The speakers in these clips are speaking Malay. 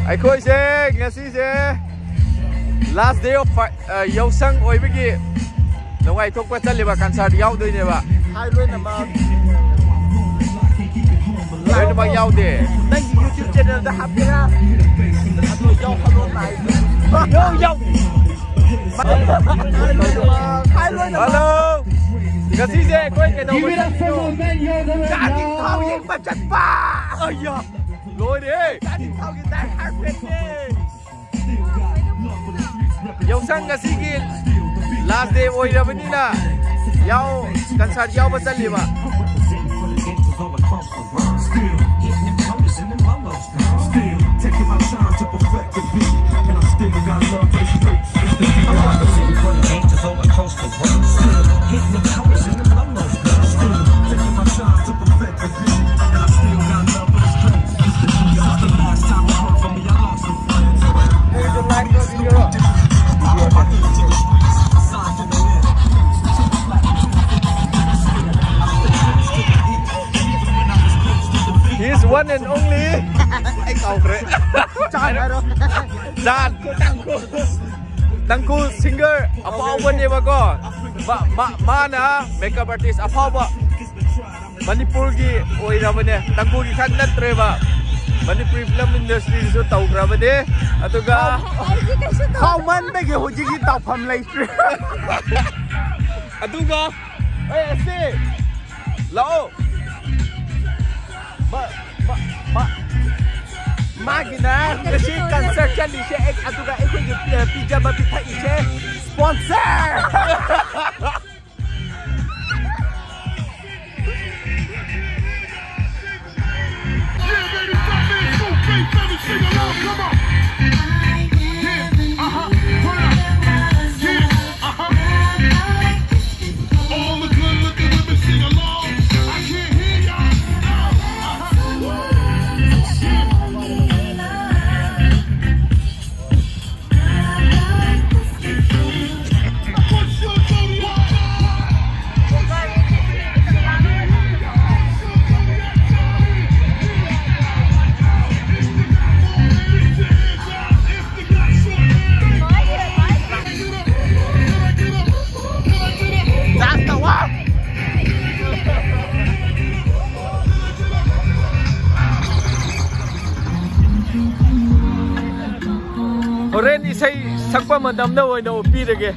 ai khoi se ngasi se last day of yausang oi bigi lawai thok pa chali ba concert yaw doi ne ba hai loi na ma loi na ma yaw de nang YouTube channel da hapira ado yaw halo nai yo hai loi na hello ngasi se koi ke đâu cha tin thao yin ba chat ba ơi da lôi đi cha tin thao yin dai har pet ne yausang ngasi gi last day oi ra bani na yaw concert yaw ba chali ba taking my time to perfect the beat, and I still got love for the streets. Angels all across the world, still hitting the colors in the lolos. Still taking my time to perfect the beat, and I still got love for the streets. The last time I heard from me, I lost some friends. hey the light goes in your He's one and only anh cầu đấy Jan Tangku singer apa one ni bago mana makeup artist apa ba Manipur gi oi ra bane Tangku gi khan natre ba Manipur film industry so tau ra bane atuga how man be ge hoji gi tau pham lai atuga ê se lao Magina, kasi concert yan di siya ek ato ka eko yung pijama pita ishe sponsor. Horen isai sakpa madam na oina opi rege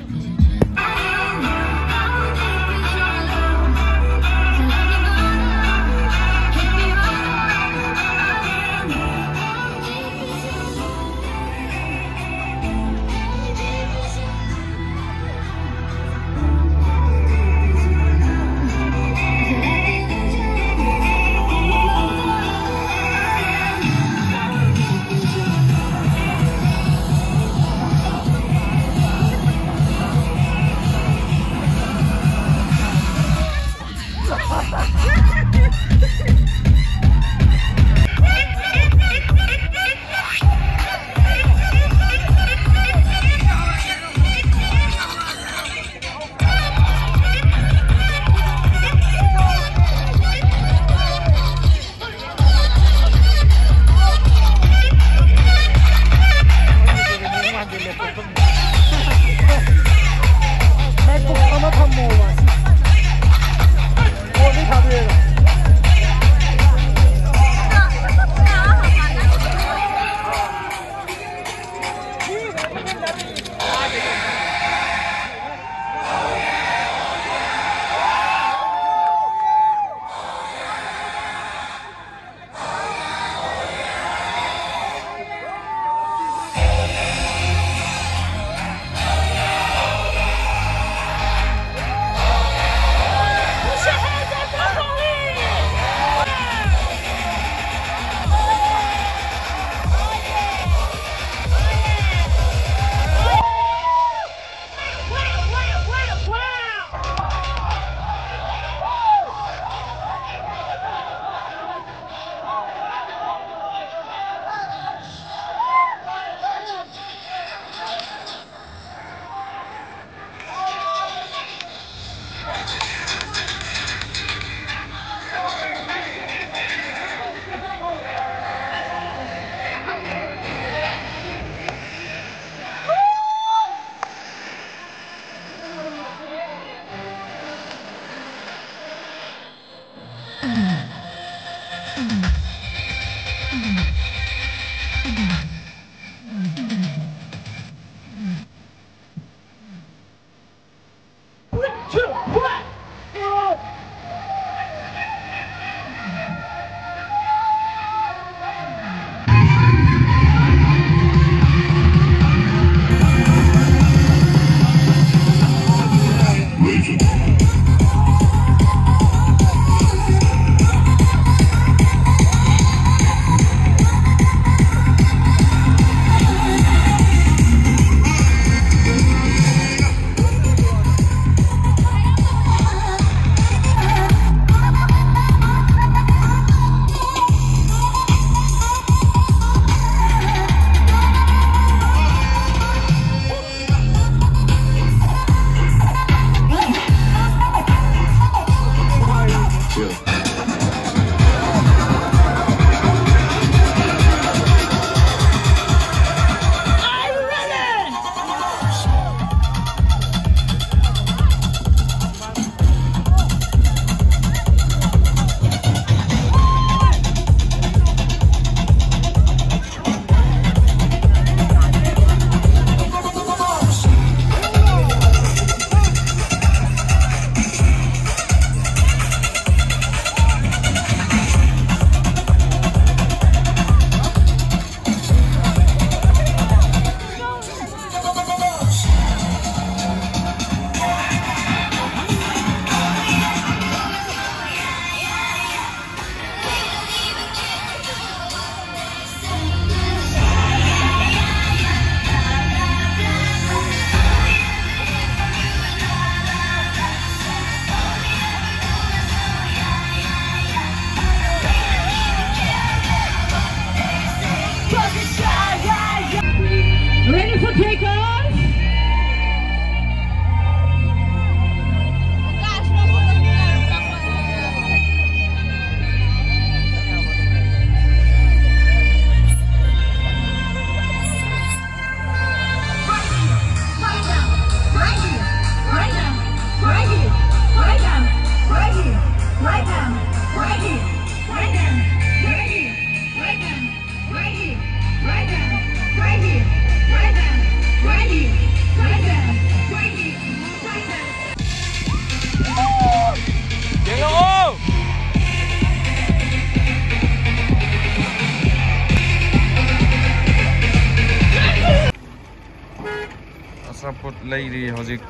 Support lady Hozik.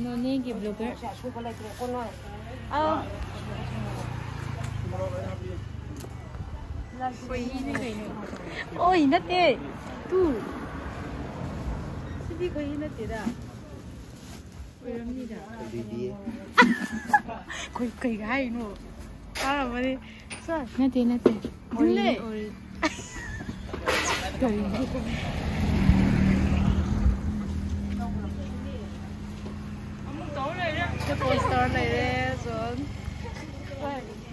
Noni ki blogger. Oi, nate. Tu. Sidi koi nate da. Oiramni da. Koi kai gai no. Mari. Sa. Nate. Dule. Poster này đấy John.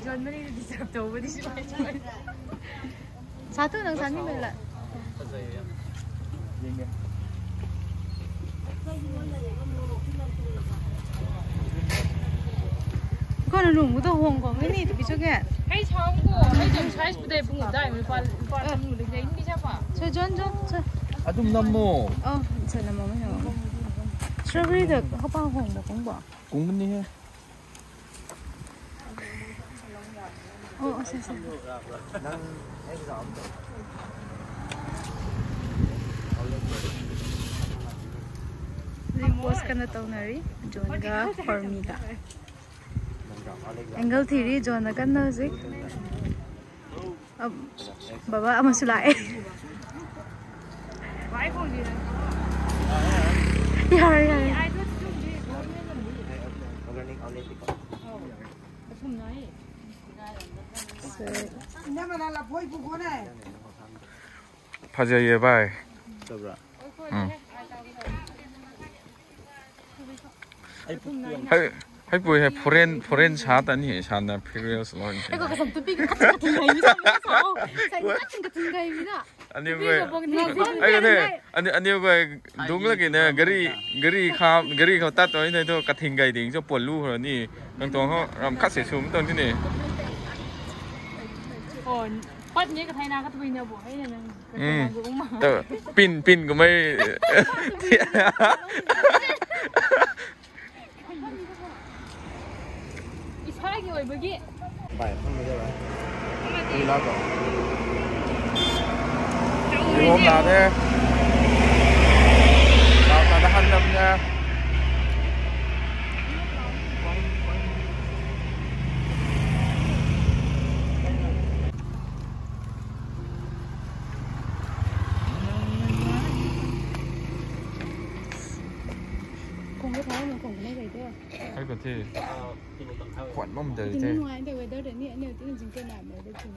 John mới đi sập đầu với đi chơi. Sao thứ năng sáng như vậy lại? Con là nùng của tôi hùng của cái này thì bị cho kẹt. Hay chóng của hay chồng trái bữa đây bụng ngủ đây mới qua ngủ được đấy đi chắc à? Chơi John chơi. 좀 넘어. Chơi làm mới hiểu. Strawberry được không bao hùng được cũng bỏ. 공부니 해. Sao. Post ka na tao na rin. John ka for me ka. Angle theory John na ka na zik. Baba ama sulai. Yeah. 파자 예바이. hay buổi hay foreign sát anh hiểu sao là previous launch. Eko kasam tupi ka kateng kai bisa sao? Sai kateng kai bisa. Anh yêu người. Cái này anh yêu người đúng là cái này gariเขาตัดตัวนี้thôi kateng kai tiếng cho buồn lu rồi nè. Thằng tuồng họ làm cắt sẽ xuống tuồng thế này. Bắt nhớ cái thay na cái tụi nhau bỏ hay này. Tự pin của mấy. 이상하게 왜 뭐기? Bài không bao giờ rồi. Đi lo rồi. Đi hôm nào thế? Nào ta đã hành lâm nha. Cùng cái thái mà cùng cái này thế. Hay có thể. Quản mong đời thế. Bên ngoài để về đó để nhẹ nhiều tí là cái làm để chừng.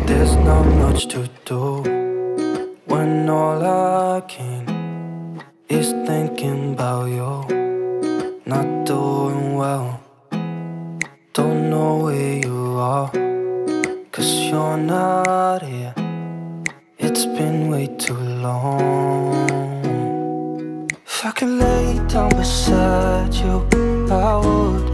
There's not much to do when all I can is thinking about you. Not doing well, don't know where you are, 'cause you're not here. It's been way too long. If I could lay down beside you, I would.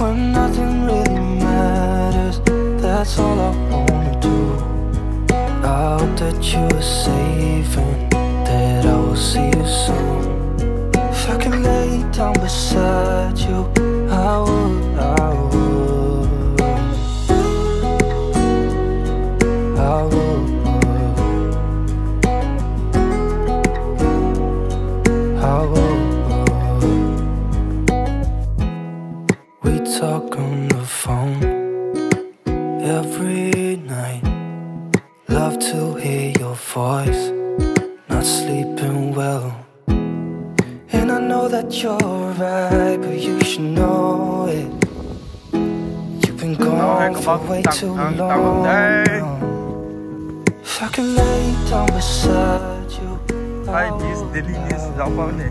When nothing really matters, that's all I wanna do. I hope that you are safe and that I will see you soon. If I could lay down beside you, I would. We talk on the phone every night. Love to hear your voice. Not sleeping well, and I know that you're right, but you should know it. been gone for way too long. If I could lay down beside you, Hi, this delicious Zapa ni.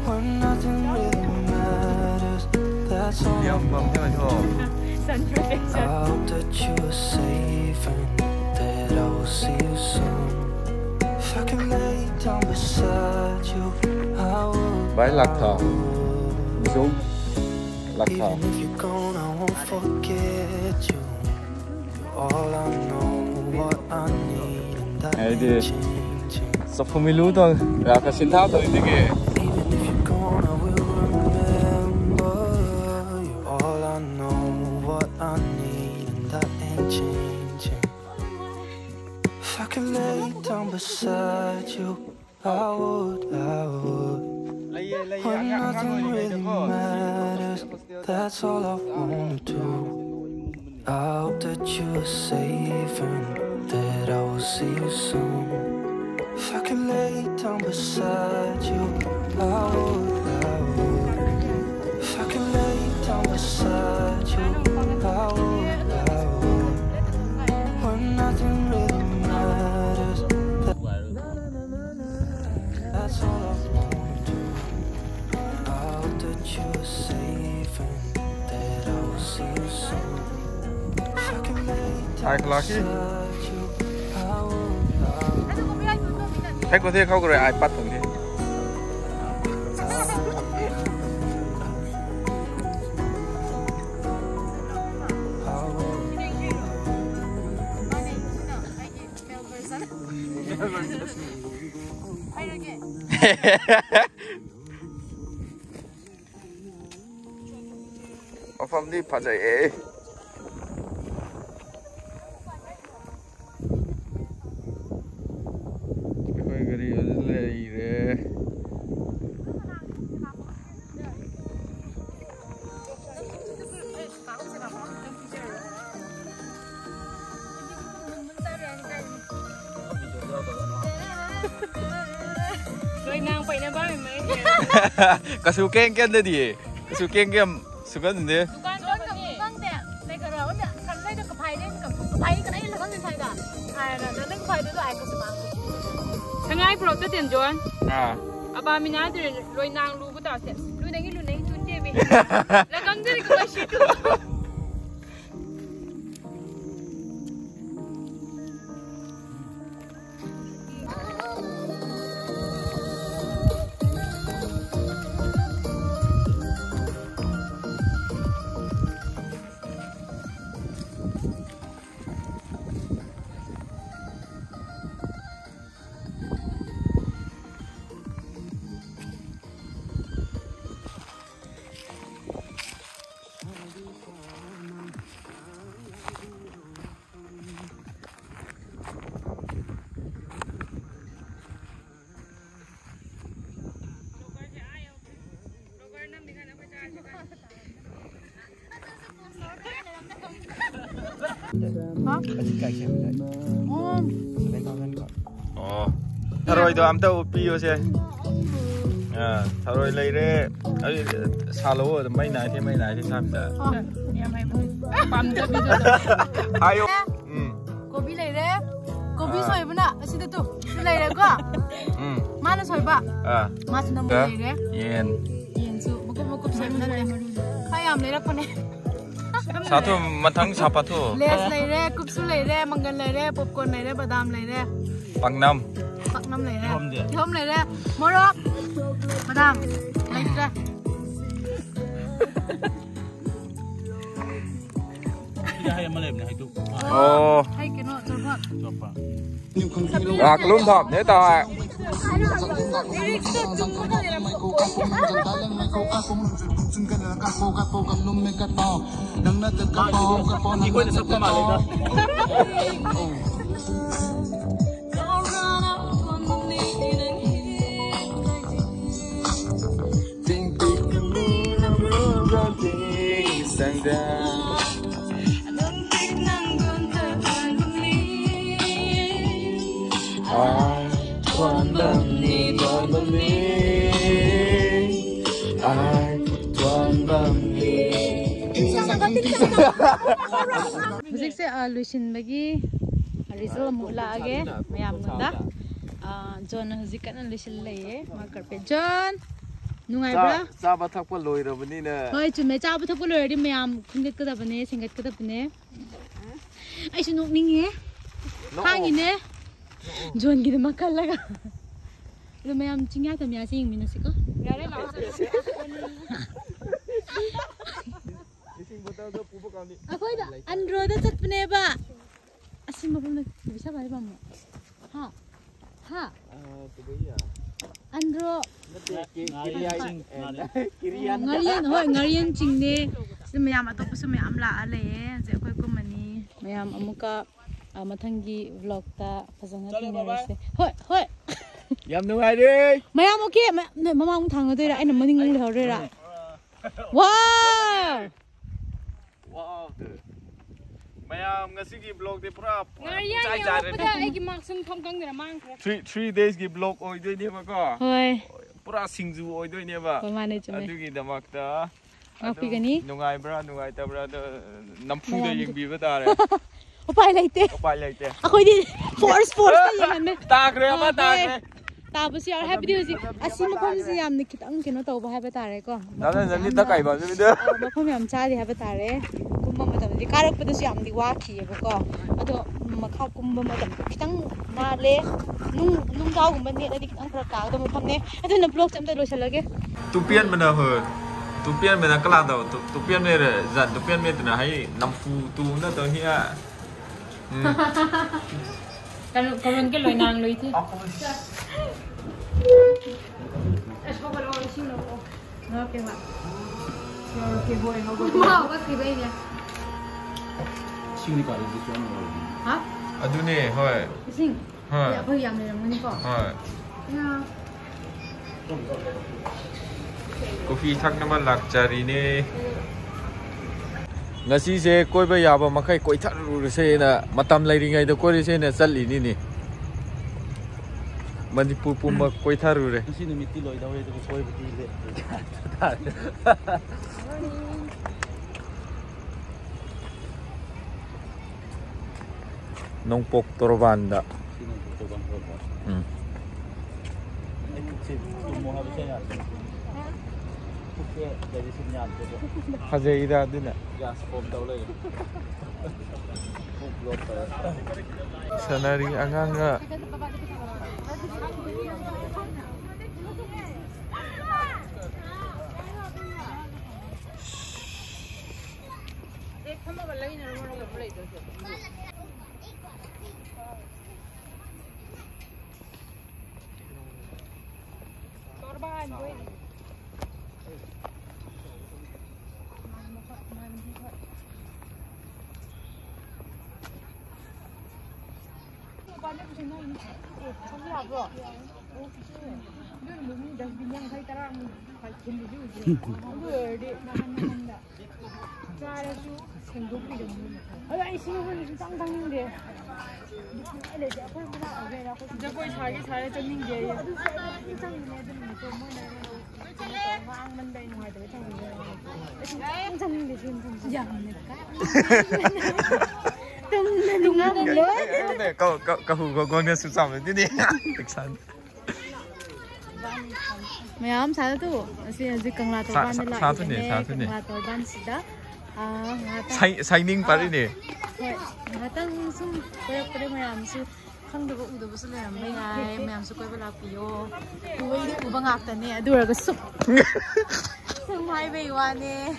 when nothing really matters, that's all I Yang bang jangan tu. Sun protection. I hope that you are safe and that I will see you soon. If I could lay down beside you, I would. Bye, Lakta. Zoom. Lakta. Even if you're gone, I won't forget you. You're all I know, what I need, and that Hey, ain't dear. changing. So pemilu tu, kasi tahu tu ini ke? Even if you're gone, I will remember. You're all I know, what I need, and that ain't changing. If I could lay down beside you, I would. When nothing really matters, that's all I wanna do. I hope that you are safe and that I will see you soon. If I could lay down beside you, I would. If I could lay down beside you, I would. When nothing really matters, that's all I wanna do. I hope that you are safe and that I will see you soon. If I could lay Hai, down kelaki. beside you, I would. Hai, kau tu kau kau iPad tu ni. Mafam ni fazai. Kau gari ada lagi deh. Rồi nàng phải nè ba mấy. Kasukeng kan tadi. Kasukeng kan suka ni. Con cầm con tè. Đây cái đó nè, cầm đây được cái phai đấy, cầm phai cái này là con gì phai cả. À là nó cái phai đó là ai có sự mang. Thằng ai pro tới tiền John. Ah. Aba mình nói thì rồi nàng lu bắt đầu sẽ. Lu này chun chơi về. Là con gì cũng phải shit. Oh, tharoi tu amta upi yo se. Tharoi lei re. Ai salo mai nai the sam da. Pam da bi do. Ayo. Kopi lei re. Kopi soi bana asida tu. Lei re ko. Mana soi ba? Ma su nam lei re. Yen. Yen su bukup soi bana le. Khayam lei ra ko ne. Satu matang sapa tu. Les lei re, kupsu lei re, mangan lei re, popcorn lei re, badam lei re. Pangnam. Paknam lei re. Thom lei re. Morok. Badam. Lei re. Oh. Hai cái nọ cho con. Kelum thop ni tau. ꯍꯧꯖꯤꯛꯁꯦ ꯂꯣꯏꯁꯤꯟꯕꯒꯤ ꯔꯤꯖꯜ ꯑꯃꯨꯛ ꯂꯥꯛꯑꯒꯦ ꯃꯌꯥꯝꯉꯣꯟꯗ ꯖꯣꯟꯅ ꯍꯧꯖꯤꯛ ꯀꯟꯅ ꯂꯣꯏꯁꯤꯜꯂꯩꯌꯦ ꯃꯥ ꯀꯥꯔꯄꯦꯠ ꯖꯣꯟ ꯅꯨꯡꯉꯥꯏꯕ꯭ꯔꯥ ꯆꯥꯕ ꯊꯛꯄ ꯂꯣꯏꯔꯕꯅꯤꯅ ꯍꯣꯏ ꯆꯨꯝꯃꯦ ꯆꯥꯕ ꯊꯛꯄ ꯂꯣꯏꯔꯗꯤ ꯃꯌꯥꯝ ꯈꯨꯟꯒꯠꯀꯗꯕꯅꯦ ꯁꯦꯡꯒꯠꯀꯗꯕꯅꯦ ꯑꯩꯁꯨ ꯅꯣꯛꯅꯤꯡꯉꯦ ꯍꯥꯡꯉꯤꯅꯦ ꯖꯣꯟꯒꯤꯗꯃꯛ ꯈꯜꯂꯒ ꯑꯗꯣ ꯃꯌꯥꯝ ꯆꯤꯡꯌꯥ ꯇꯝꯌꯥꯁꯦ ꯌꯦꯡꯃꯤꯟꯅꯁꯤꯀꯣ ꯌꯥꯔꯦ ꯂꯥꯛꯑꯣ ꯑꯩꯈꯣꯏꯗ ꯑꯟꯗ꯭ꯔꯣꯗ ꯆꯠꯄꯅꯦꯕ ꯑꯁꯤ ꯃꯐꯝꯗ ꯄꯩꯁꯥ ꯄꯥꯏ ꯄꯥꯝꯃꯣ ꯍꯥ ꯍꯥ ꯑꯟꯗ꯭ꯔꯣ ꯉꯥꯔꯤꯌꯟ ꯍꯣꯏ ꯉꯥꯔꯤꯌꯟ ꯆꯤꯡꯅꯦ ꯁꯤꯗ ꯃꯌꯥꯝ ꯑꯇꯣꯞꯄꯁꯨ ꯃꯌꯥꯝ ꯂꯥꯛꯑ ꯂꯩꯌꯦ ꯍꯧꯖꯤꯛ ꯑꯩꯈꯣꯏ ꯀꯨꯝꯃꯅꯤ ꯃꯌꯥꯝ ꯑꯃꯨꯛꯀ ꯃꯊꯪꯒꯤ ꯚ꯭ꯂꯣꯛꯇ ꯐꯖꯅ ꯊꯦꯡꯅꯔꯁꯦ ꯍꯣꯏ ꯍꯣꯏ ꯌꯥꯝ ꯅꯨꯡꯉꯥꯏꯔꯦ ꯃꯌꯥꯝ ꯑꯣꯀꯦ ꯃꯃꯥꯡ ꯊꯥꯡꯒꯗꯣꯏꯔꯥ ꯑꯩꯅ ꯃꯅꯤꯡ ꯂꯩꯍꯧꯗꯣꯏꯔꯥ ꯋꯥꯎ ꯃꯌꯥꯝ ꯉꯁꯤꯒꯤ ꯕ꯭ꯂꯣꯛꯇꯤ ꯄꯨꯔꯥ ꯉꯥꯔꯤꯌꯟ ꯌꯧꯔꯛꯄꯗ ꯑꯩꯒꯤ ꯃꯥꯛꯁꯨ ꯃꯐꯝ ꯈꯪꯗꯅ ꯃꯥꯡꯈ꯭ꯔꯦ 3 daysꯒꯤ ꯕ꯭ꯂꯣꯛ ꯑꯣꯏꯗꯣꯏꯅꯦꯕꯀꯣ ꯍꯣꯏ ꯄꯨꯔꯥ ꯁꯤꯡꯖꯨ ꯑꯣꯏꯗꯣꯏꯅꯦꯕ ꯍꯣꯏ ꯃꯥꯅꯦ ꯆꯨꯝꯃꯦ ꯑꯗꯨꯒꯤꯗꯃꯛꯇ ꯉꯥꯛꯄꯤꯒꯅꯤ ꯅꯨꯡꯉꯥꯏꯕ꯭ꯔꯥ ꯅꯨꯡꯉꯥꯏꯇꯕ꯭ꯔꯥ ꯑꯗꯣ ꯅꯝꯐꯨꯗ ꯌꯦꯡꯕꯤꯕ ꯇꯥꯔꯦ ꯎꯄꯥꯏ ꯂꯩꯇꯦ ꯑꯩꯈꯣꯏꯗꯤ ꯐꯣꯔꯁꯇ ꯌꯦꯡꯍꯟꯃꯦ ꯇꯥꯈ꯭ꯔꯦ ꯑꯃ ꯇꯥꯈ꯭ꯔꯦ ꯇꯥꯕꯁꯨ ꯌꯥꯎꯔꯦ ꯍꯥꯏꯕꯗꯤ ꯍꯧꯖꯤꯛ ꯑꯁꯤ ꯃꯐꯝꯁꯤ ꯌꯥꯝꯅ ꯈꯤꯇꯪ ꯀꯩꯅꯣ ꯇꯧꯕ ꯍꯥꯏꯕ ꯇꯥꯔꯦꯀꯣ ꯃꯐꯝ ꯌꯥꯝ ꯆꯥꯗꯦ ꯍꯥꯏꯕ ꯇꯥꯔꯦ ꯀꯨꯝꯕ ꯃꯇꯝꯗꯗꯤ ꯀꯥꯔꯛꯄꯗꯁꯨ ꯌꯥꯝꯅꯗꯤ ꯋꯥꯈꯤꯑꯕꯀꯣ ꯑꯗꯣ ꯃꯈꯥ ꯀꯨꯝꯕ ꯃꯇꯝꯗ ꯈꯤꯇꯪ ꯅꯥꯜꯂꯦ ꯅꯨꯡꯗꯥꯎꯒꯨꯝꯕ ꯅꯦꯠꯂꯗꯤ ꯈꯤꯇꯪ ꯐꯔꯛ ꯇꯥꯒꯗꯕ ꯃꯐꯝꯅꯦ ꯑꯗꯨꯅ ꯕ꯭ꯂꯣꯛꯁꯦ ꯑꯝꯇ ꯂꯣꯏꯁꯤꯜꯂꯒꯦ ꯇꯨꯄꯤꯌꯟꯕꯅ ꯍꯣꯏ ꯇꯨꯄꯤꯌꯟꯕꯅ ꯀꯂꯥꯗꯕ ꯇꯨꯄꯤꯌꯟꯕꯅ ꯖꯥꯟ ꯇꯨꯄꯤꯌꯟꯕꯅ ꯍꯥꯏ ꯅꯝꯐꯨ ꯇꯨꯅ ꯇꯧꯍꯤꯌꯥ ꯀꯔꯣꯟ के लोई नांग लोई थी ऐसा बड़ा और इसी लो ना के मा के होए हो गो मा होगा कि भाई ने सिंगनी पारी दिसो हां अदुने होय सिंग होय या भई याम ने मनी को होय या कॉफी थकनबा लाक्चरीने ngasi koi ba yaba makai koi tharuse na matam lairingai da koi se na challi ni ni manipur pumba koi tharure ngasi numiti loi dawe da koi bu le nongpok torbanda Hajaida dina gas form daw lay sanari anganga Mayam sada tu, asi Kangla Torban ni lah. Kangla Torban sida. Signing pari ni. Hatang sum koyak mayam su khang da u da bu su le mai mayam su koi bala piyo. Uwai di ubang akta ni adu ra ga sup. Sum hai bei wa ni.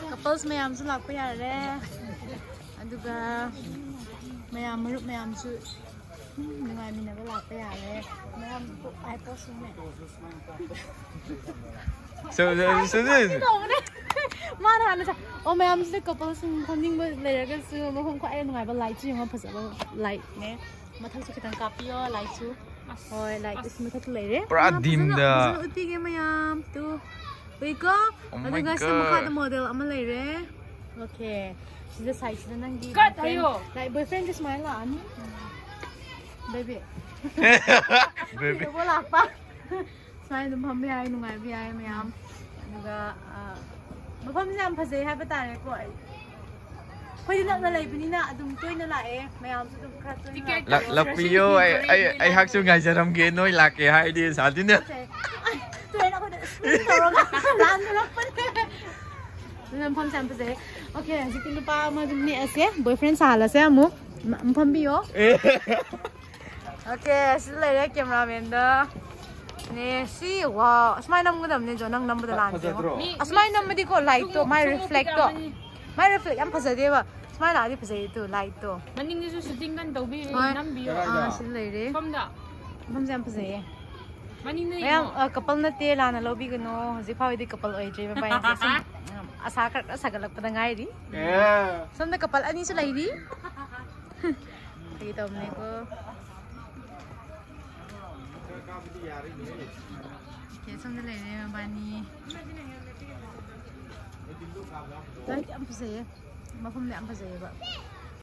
Couples mayam su lak pa yare. Aduga mayam marup mayam su nungai mina ba lak pa yare. Mayam ai po su me. So Mana na sa o mayam su couples funding ba le ra ga su mo khong ko ai nungai ba light su yung phasa ba light ne mathang su kitang kapiyo light su hoi light is mathak le re pra dim da uti ge mayam tu wait ko aduga sa mukha da model ama le re okay sida side sida nang gi like boyfriend ka smile la ani baby baby bola pa smile dum ham bi ai nungai bi ai mayam aduga ꯃꯐꯝꯁꯦ ꯌꯥꯝ ꯐꯖꯩ ꯍꯥꯏꯕ ꯇꯥꯔꯦꯀꯣ ꯑꯩꯈꯣꯏꯗꯤ ꯅꯛꯅ ꯂꯩꯕꯅꯤꯅ ꯑꯗꯨꯝ ꯇꯣꯏꯅ ꯂꯥꯛꯑꯦ ꯃꯌꯥꯝꯁꯨ ꯑꯗꯨꯝ ꯈꯔ ꯇꯣꯏꯅ ꯂꯥꯛꯄꯤꯌꯣ ꯑꯩꯍꯥꯛꯁꯨ ꯉꯥꯏꯖꯔꯝꯒꯦ ꯅꯣꯏ ꯂꯥꯛꯀꯦ ꯍꯥꯏꯗꯤ ꯁꯥꯗꯤꯅꯦ ꯇꯣꯏꯅ ꯑꯩꯈꯣꯏꯗ ꯁ꯭ꯀ꯭ꯔꯤꯟ ꯇꯧꯔꯒ ꯂꯥꯟꯊꯣꯔꯛꯄꯅꯦ ꯑꯗꯨꯅ ꯃꯐꯝꯁꯦ ꯌꯥꯝ ꯐꯖꯩ ꯑꯣꯀꯦ ꯍꯧꯖꯤꯛꯇꯤ ꯅꯨꯄꯥ ꯑꯃ ꯑꯗꯨꯝ ꯅꯦꯛꯑꯁꯦ ꯕꯣꯏ ꯐ꯭ꯔꯦꯟ ꯁꯥꯍꯜꯂꯁꯦ ꯑꯃꯨꯛ ꯐꯝꯕꯤꯌꯣ ꯑꯣꯀꯦ ꯁꯤꯗ ꯂꯩꯔꯦ ꯀꯦꯃꯦꯔꯥꯃꯦꯟꯗ ꯅꯦ ꯁꯤ ꯋꯥꯎ ꯑꯁꯨꯃꯥꯏꯅ ꯅꯝꯒꯗꯕꯅꯦ ꯖꯣ ꯅꯪ ꯅꯝꯕꯗ ꯂꯥꯟꯁꯦ ꯑꯁꯨꯃꯥꯏꯅ ꯅꯝꯕꯗꯤꯀꯣ ꯂꯥꯏꯠꯇꯣ ꯃꯥꯏ ꯔꯤꯐ꯭ꯂꯦꯛꯇꯣ ꯃꯥꯏ ꯔꯤꯐ꯭ꯂꯦꯛ ꯌꯥꯝ ꯐꯖꯗꯦꯕ ꯁꯨꯃꯥꯏꯅ ꯂꯥꯛꯑꯗꯤ ꯐꯖꯩꯗꯣ ꯂꯥꯏꯠꯇꯣ ꯃꯅꯤꯡꯗꯁꯨ ꯁꯨꯇꯤꯡ ꯀꯟ ꯇꯧꯕꯤꯌꯨ ꯅꯝꯕꯤꯌꯣ ꯁꯤꯗ ꯂꯩꯔꯦ ꯃꯐꯝꯗ ꯃꯐꯝꯁꯦ ꯌꯥꯝ ꯐꯖꯩꯌꯦ ꯃꯅꯤꯡꯗ ꯃꯌꯥꯝ ꯀꯄꯜ ꯅꯠꯇꯦ ꯂꯥꯟꯅ ꯂꯧꯕꯤꯒꯅꯣ ꯍꯧꯖꯤꯛ ꯐꯥꯎꯕꯗꯤ ꯀꯄꯜ ꯑꯣꯏꯗ꯭ꯔꯤ ꯃꯕꯥꯏꯅꯁꯦ ꯁꯨꯝ ꯑꯁꯥ ꯈꯔ ꯁꯥꯒꯠꯂꯛꯄꯗ ꯉꯥꯏꯔꯤ ꯁꯣꯝꯗ ꯀꯄꯜ ꯑꯅꯤꯁꯨ ꯂꯩꯔꯤ ꯀꯩ ꯇꯧꯕꯅꯦꯀꯣ ꯁꯣꯝꯗ ꯂꯩꯔꯦ ꯃꯕꯥꯅꯤ ꯂꯥꯏꯠ ꯌꯥꯝ ꯐꯖꯩꯌꯦ ꯃꯐꯝꯗ ꯌꯥꯝ ꯐꯖꯩꯌꯦꯕ